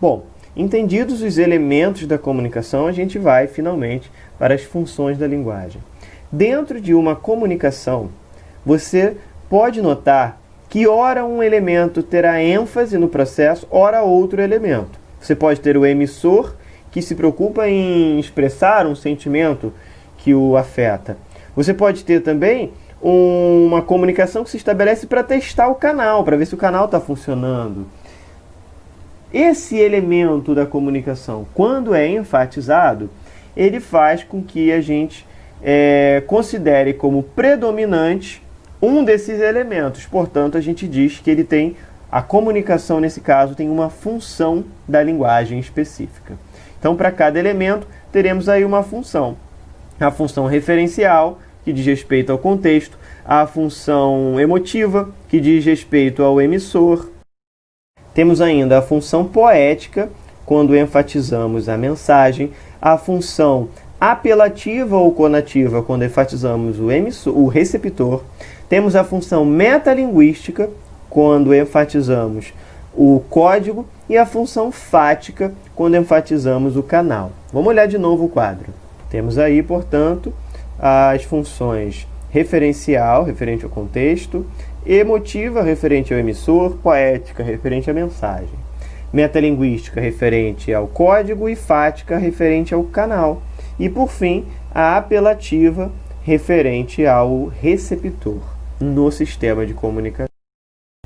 Bom, entendidos os elementos da comunicação, a gente vai finalmente para as funções da linguagem. Dentro de uma comunicação, você pode notar que ora um elemento terá ênfase no processo, ora outro elemento. Você pode ter o emissor, que se preocupa em expressar um sentimento que o afeta. Você pode ter também uma comunicação que se estabelece para testar o canal, para ver se o canal está funcionando. Esse elemento da comunicação, quando é enfatizado, ele faz com que a gente considere como predominante um desses elementos. Portanto, a gente diz que ele tem, a comunicação nesse caso, tem uma função da linguagem específica. Então, para cada elemento, teremos aí uma função. A função referencial, que diz respeito ao contexto, a função emotiva, que diz respeito ao emissor. Temos ainda a função poética, quando enfatizamos a mensagem, a função apelativa ou conativa, quando enfatizamos o receptor. Temos a função metalinguística, quando enfatizamos o código, e a função fática, quando enfatizamos o canal. Vamos olhar de novo o quadro. Temos aí, portanto, as funções referencial, referente ao contexto, emotiva, referente ao emissor, poética, referente à mensagem, metalinguística, referente ao código, e fática, referente ao canal. E, por fim, a apelativa, referente ao receptor no sistema de comunicação.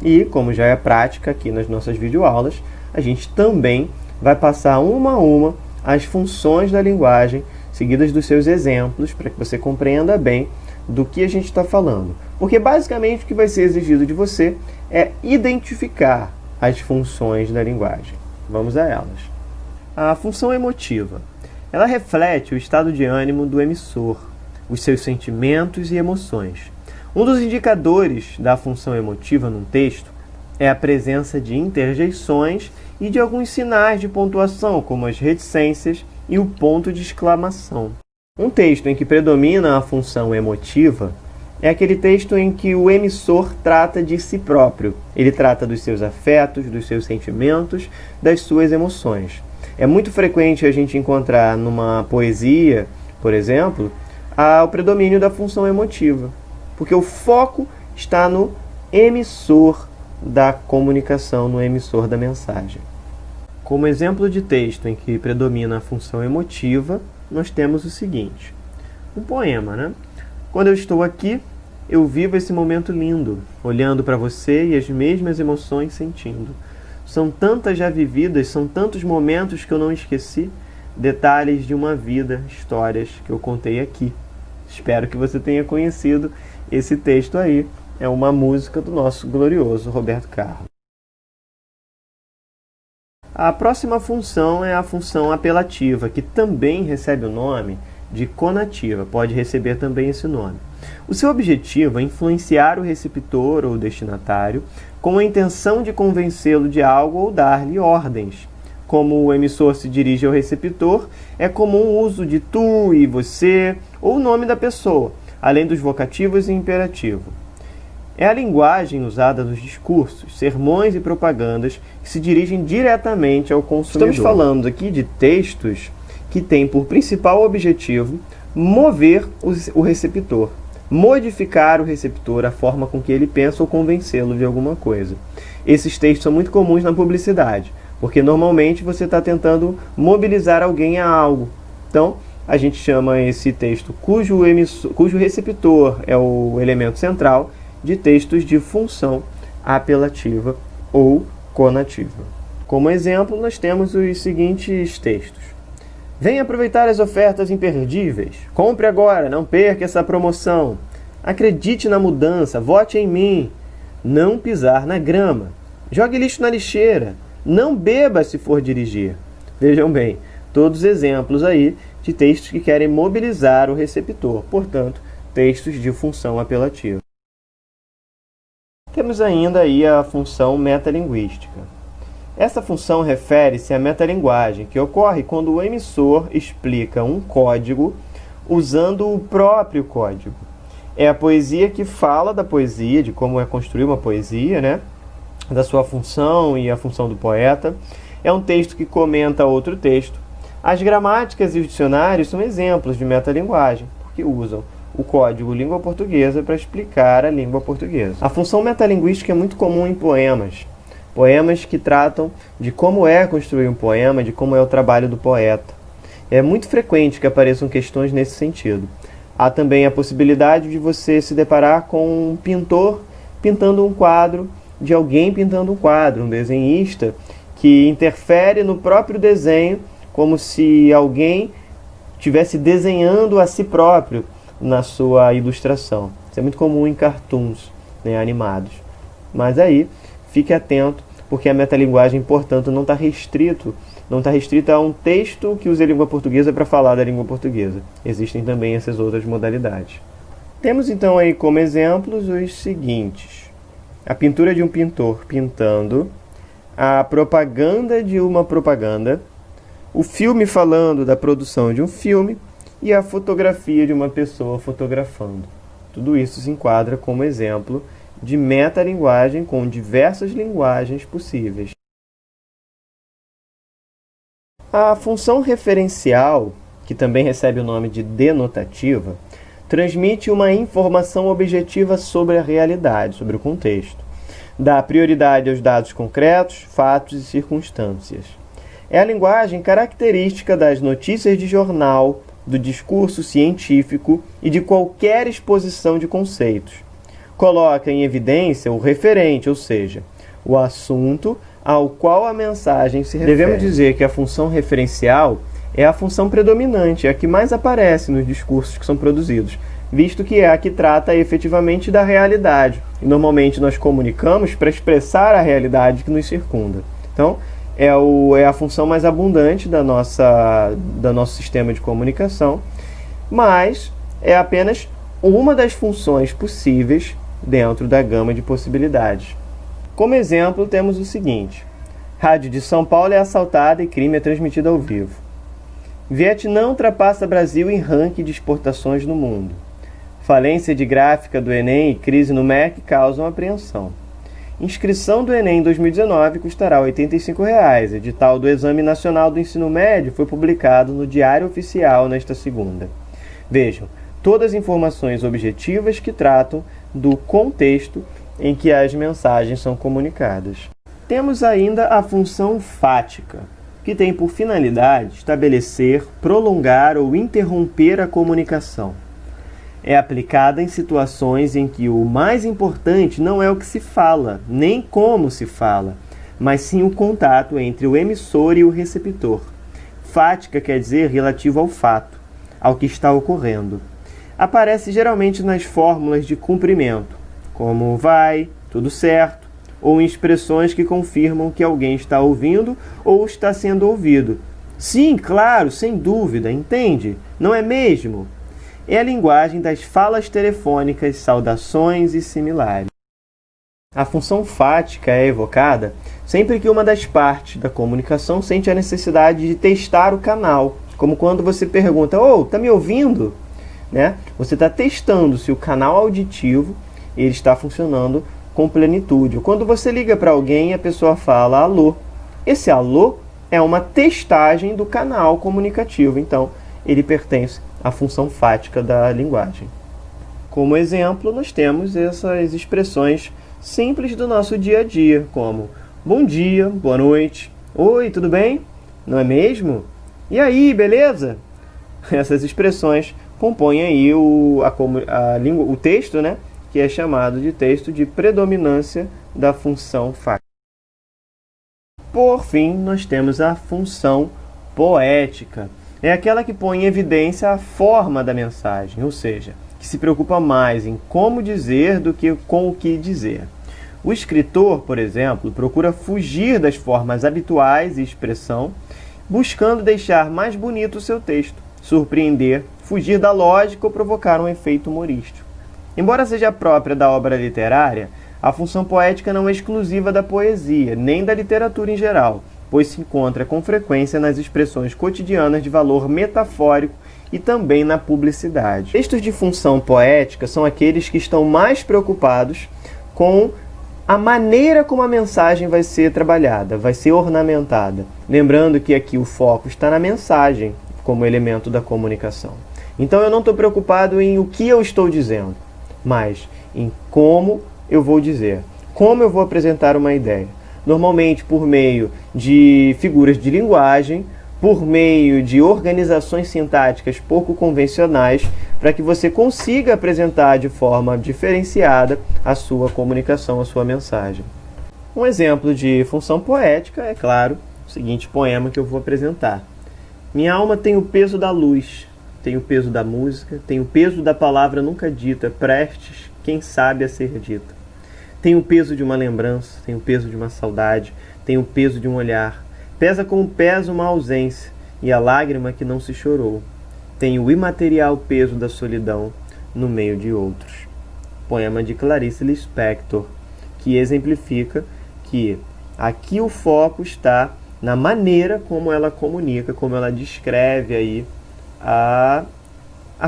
E, como já é prática aqui nas nossas videoaulas, a gente também vai passar uma a uma as funções da linguagem, seguidas dos seus exemplos, para que você compreenda bem do que a gente está falando. Porque, basicamente, o que vai ser exigido de você é identificar as funções da linguagem. Vamos a elas. A função emotiva. Ela reflete o estado de ânimo do emissor, os seus sentimentos e emoções. Um dos indicadores da função emotiva num texto é a presença de interjeições e de alguns sinais de pontuação, como as reticências e o ponto de exclamação. Um texto em que predomina a função emotiva é aquele texto em que o emissor trata de si próprio. Ele trata dos seus afetos, dos seus sentimentos, das suas emoções. É muito frequente a gente encontrar numa poesia, por exemplo, o predomínio da função emotiva, porque o foco está no emissor da comunicação, no emissor da mensagem. Como exemplo de texto em que predomina a função emotiva, nós temos o seguinte: um poema, né? Quando eu estou aqui, eu vivo esse momento lindo, olhando para você e as mesmas emoções sentindo. São tantas já vividas, são tantos momentos que eu não esqueci, detalhes de uma vida, histórias que eu contei aqui. Espero que você tenha conhecido esse texto aí. É uma música do nosso glorioso Roberto Carlos. A próxima função é a função apelativa, que também recebe o nome de conativa, pode receber também esse nome. O seu objetivo é influenciar o receptor ou destinatário com a intenção de convencê-lo de algo ou dar-lhe ordens. Como o emissor se dirige ao receptor, é comum o uso de tu e você ou o nome da pessoa, além dos vocativos e imperativo. É a linguagem usada nos discursos, sermões e propagandas que se dirigem diretamente ao consumidor. Estamos falando aqui de textos que têm por principal objetivo mover o receptor, modificar o receptor, a forma com que ele pensa ou convencê-lo de alguma coisa. Esses textos são muito comuns na publicidade, porque normalmente você está tentando mobilizar alguém a algo. Então, a gente chama esse texto cujo receptor é o elemento central de textos de função apelativa ou conativa. Como exemplo, nós temos os seguintes textos. Venha aproveitar as ofertas imperdíveis. Compre agora, não perca essa promoção. Acredite na mudança, vote em mim. Não pisar na grama. Jogue lixo na lixeira. Não beba se for dirigir. Vejam bem, todos exemplos aí de textos que querem mobilizar o receptor, portanto, textos de função apelativa. Temos ainda aí a função metalinguística. Essa função refere-se à metalinguagem, que ocorre quando o emissor explica um código usando o próprio código. É a poesia que fala da poesia, de como é construir uma poesia, né? Da sua função e a função do poeta. é um texto que comenta outro texto. As gramáticas e os dicionários são exemplos de metalinguagem, porque usam o código língua portuguesa para explicar a língua portuguesa. A função metalinguística é muito comum em poemas. Poemas que tratam de como é construir um poema, de como é o trabalho do poeta. É muito frequente que apareçam questões nesse sentido. Há também a possibilidade de você se deparar com um pintor pintando um quadro, de alguém pintando um quadro, um desenhista que interfere no próprio desenho, como se alguém estivesse desenhando a si próprio na sua ilustração. Isso é muito comum em cartoons, né, animados. Mas aí, fique atento, porque a metalinguagem, portanto, não está restrita a um texto que use a língua portuguesa para falar da língua portuguesa. Existem também essas outras modalidades. Temos então aí como exemplos os seguintes: a pintura de um pintor pintando, a propaganda de uma propaganda, o filme falando da produção de um filme e a fotografia de uma pessoa fotografando. Tudo isso se enquadra como exemplo de metalinguagem com diversas linguagens possíveis. A função referencial, que também recebe o nome de denotativa, transmite uma informação objetiva sobre a realidade, sobre o contexto. Dá prioridade aos dados concretos, fatos e circunstâncias. É a linguagem característica das notícias de jornal, do discurso científico e de qualquer exposição de conceitos. Coloca em evidência o referente, ou seja, o assunto ao qual a mensagem se refere. Devemos dizer que a função referencial é a função predominante, é a que mais aparece nos discursos que são produzidos, visto que é a que trata efetivamente da realidade. E normalmente nós comunicamos para expressar a realidade que nos circunda. Então, é a função mais abundante do nosso sistema de comunicação, mas é apenas uma das funções possíveis dentro da gama de possibilidades. Como exemplo, temos o seguinte: Rádio de São Paulo é assaltada e crime é transmitido ao vivo. Vietnã ultrapassa Brasil em ranking de exportações no mundo. Falência de gráfica do Enem e crise no MEC causam apreensão. Inscrição do Enem 2019 custará R$ 85. Edital do Exame Nacional do Ensino Médio foi publicado no Diário Oficial nesta segunda. Vejam, todas informações objetivas que tratam do contexto em que as mensagens são comunicadas. Temos ainda a função fática, que tem por finalidade estabelecer, prolongar ou interromper a comunicação. É aplicada em situações em que o mais importante não é o que se fala, nem como se fala, mas sim o contato entre o emissor e o receptor. Fática quer dizer relativo ao fato, ao que está ocorrendo. Aparece geralmente nas fórmulas de cumprimento, como vai, tudo certo, ou em expressões que confirmam que alguém está ouvindo ou está sendo ouvido. Sim, claro, sem dúvida, entende? Não é mesmo? É a linguagem das falas telefônicas, saudações e similares. A função fática é evocada sempre que uma das partes da comunicação sente a necessidade de testar o canal, como quando você pergunta: "Ô, tá me ouvindo?", né? Você está testando se o canal auditivo ele está funcionando com plenitude. Ou quando você liga para alguém e a pessoa fala alô. Esse alô é uma testagem do canal comunicativo, então ele pertence à função fática da linguagem. Como exemplo, nós temos essas expressões simples do nosso dia a dia, como bom dia, boa noite, oi, tudo bem? Não é mesmo? E aí, beleza? Essas expressões compõem aí o texto, né? Que é chamado de texto de predominância da função fática. Por fim, nós temos a função poética. É aquela que põe em evidência a forma da mensagem, ou seja, que se preocupa mais em como dizer do que com o que dizer. O escritor, por exemplo, procura fugir das formas habituais e expressão, buscando deixar mais bonito o seu texto, surpreender, fugir da lógica ou provocar um efeito humorístico. Embora seja própria da obra literária, a função poética não é exclusiva da poesia, nem da literatura em geral, pois se encontra com frequência nas expressões cotidianas de valor metafórico e também na publicidade. Textos de função poética são aqueles que estão mais preocupados com a maneira como a mensagem vai ser trabalhada, vai ser ornamentada. Lembrando que aqui o foco está na mensagem como elemento da comunicação. Então eu não estou preocupado em o que eu estou dizendo, mas em como eu vou dizer, como eu vou apresentar uma ideia. Normalmente por meio de figuras de linguagem, por meio de organizações sintáticas pouco convencionais, para que você consiga apresentar de forma diferenciada a sua comunicação, a sua mensagem. Um exemplo de função poética é, claro, o seguinte poema que eu vou apresentar. Minha alma tem o peso da luz, tem o peso da música, tem o peso da palavra nunca dita, prestes, quem sabe, a ser dita. Tem o peso de uma lembrança, tem o peso de uma saudade, tem o peso de um olhar. Pesa como pesa uma ausência e a lágrima que não se chorou. Tem o imaterial peso da solidão no meio de outros. Poema de Clarice Lispector, que exemplifica que aqui o foco está na maneira como ela comunica, como ela descreve aí a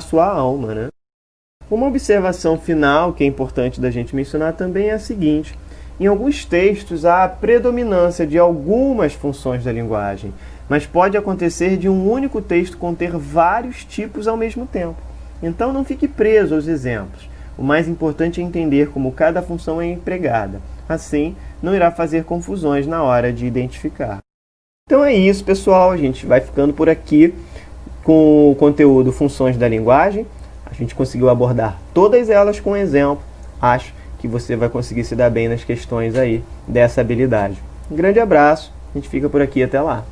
sua alma, né? Uma observação final que é importante da gente mencionar também é a seguinte: em alguns textos há a predominância de algumas funções da linguagem, mas pode acontecer de um único texto conter vários tipos ao mesmo tempo. Então não fique preso aos exemplos. O mais importante é entender como cada função é empregada. Assim, não irá fazer confusões na hora de identificar. Então é isso, pessoal. A gente vai ficando por aqui com o conteúdo Funções da Linguagem. A gente conseguiu abordar todas elas com exemplo. Acho que você vai conseguir se dar bem nas questões aí dessa habilidade. Um grande abraço, a gente fica por aqui, até lá.